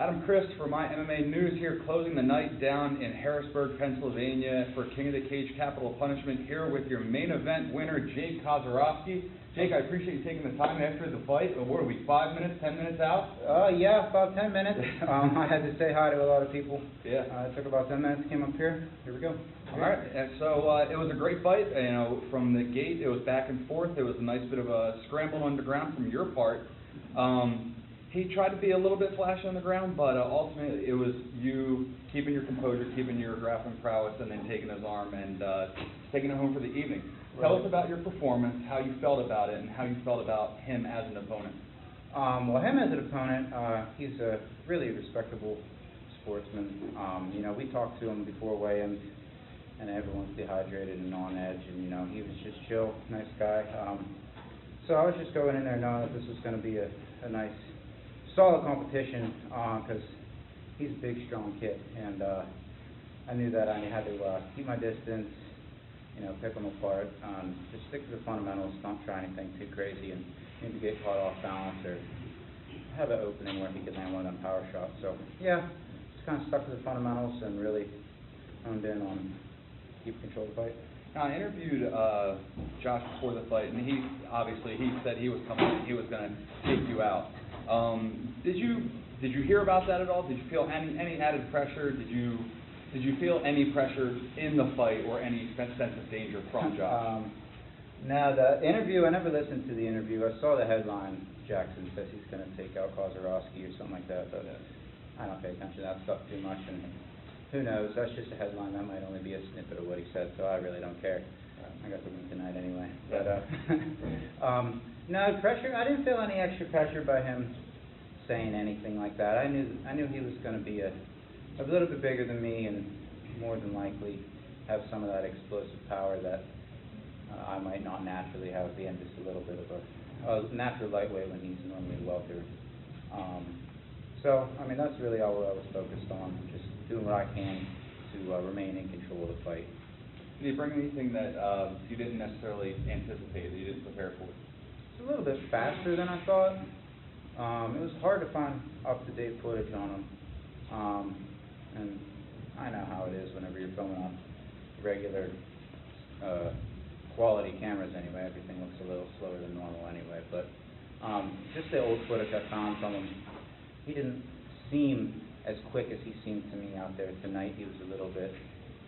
Adam Chris for MyMMANews here, closing the night down in Harrisburg, Pennsylvania for King of the Cage Capital Punishment, here with your main event winner, Jake Kozorosky. Jake, I appreciate you taking the time after the fight. What are we, 5 minutes, 10 minutes out? Yeah, about 10 minutes. I had to say hi to a lot of people. Yeah. It took about 10 minutes, came up here. Here we go. All right, and so it was a great fight. You know, from the gate, it was back and forth. It was a nice bit of a scramble underground from your part. He tried to be a little bit flashy on the ground, but ultimately it was you keeping your composure, keeping your grappling prowess, and then taking his arm and taking it home for the evening. Right. Tell us about your performance, how you felt about it, and how you felt about him as an opponent. Well, him as an opponent, he's a really respectable sportsman. You know, we talked to him before weigh-ins, and everyone's dehydrated and on edge, and you know, he was just chill, nice guy. So I was just going in there knowing that this was going to be a nice, solid competition, because he's a big, strong kid, and I knew that I had to keep my distance, you know, pick him apart, just stick to the fundamentals, don't try anything too crazy, and maybe get caught off balance or have an opening where he could land one of them power shots. So yeah, just kind of stuck to the fundamentals and really honed in on keep control of the fight. Now, I interviewed Josh before the fight, and he said he was coming, he was going to take you out. Did you hear about that at all? Did you feel any added pressure? Did you feel any pressure in the fight or any sense of danger from Josh? Now, the interview, I never listened to the interview. I saw the headline, Jackson says he's going to take out Kozorosky or something like that, but I don't pay attention to that stuff too much, and who knows, that's just a headline. That might only be a snippet of what he said, so I really don't care. I got the win tonight anyway. But no pressure. I didn't feel any extra pressure by him saying anything like that. I knew he was going to be a little bit bigger than me, and more than likely have some of that explosive power that I might not naturally have. Being just a little bit of a natural lightweight when he's normally a welter. So I mean, that's really all I was focused on, just doing what I can to remain in control of the fight. Did he bring anything that you didn't necessarily anticipate, that you didn't prepare for? It's a little bit faster than I thought. It was hard to find up-to-date footage on him. And I know how it is whenever you're filming on regular quality cameras anyway. Everything looks a little slower than normal anyway. But just the old footage I found from him, he didn't seem as quick as he seemed to me out there tonight. He was a little bit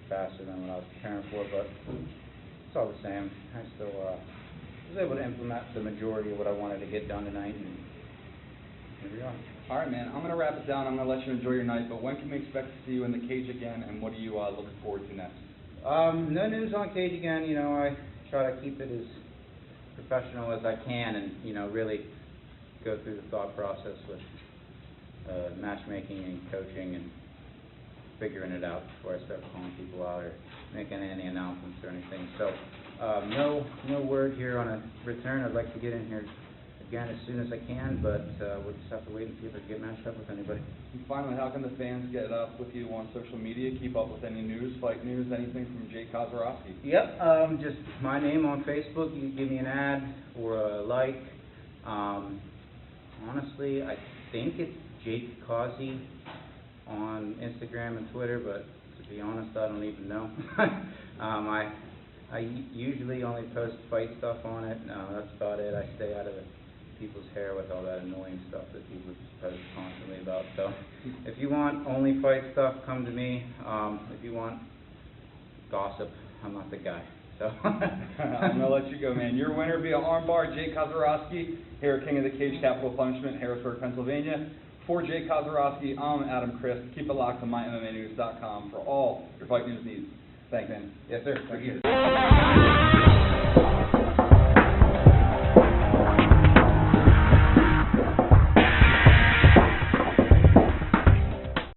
faster than what I was preparing for, but it's all the same. I still was able to implement the majority of what I wanted to get done tonight, and here we are. All right, man. I'm going to wrap it down. I'm going to let you enjoy your night, but when can we expect to see you in the cage again, and what are you looking forward to next? No news on cage again. You know, I try to keep it as professional as I can, and you know, really go through the thought process with matchmaking and coaching and figuring it out before I start calling people out or making any announcements or anything. So no word here on a return. I'd like to get in here again as soon as I can, but we'll just have to wait and see if I can get matched up with anybody. And finally, how can the fans get up with you on social media, keep up with any news, fight news, anything from Jake Kozorosky? Yep, just my name on Facebook. You can give me an ad or a like. Honestly, I think it's Jake Kozzy on Instagram and Twitter, but to be honest, I don't even know. I usually only post fight stuff on it. That's about it. I stay out of people's hair with all that annoying stuff that people post constantly about. So if you want only fight stuff, come to me. If you want gossip, I'm not the guy. So I'm going to let you go, man. Your winner via armbar, Jake Kozorosky, here at King of the Cage Capital Punishment, Harrisburg, Pennsylvania. For Jake Kozorosky, I'm Adam Chris. Keep it locked on MyMMANews.com for all your fight news needs. Thanks, man. Yes, sir. Thank you.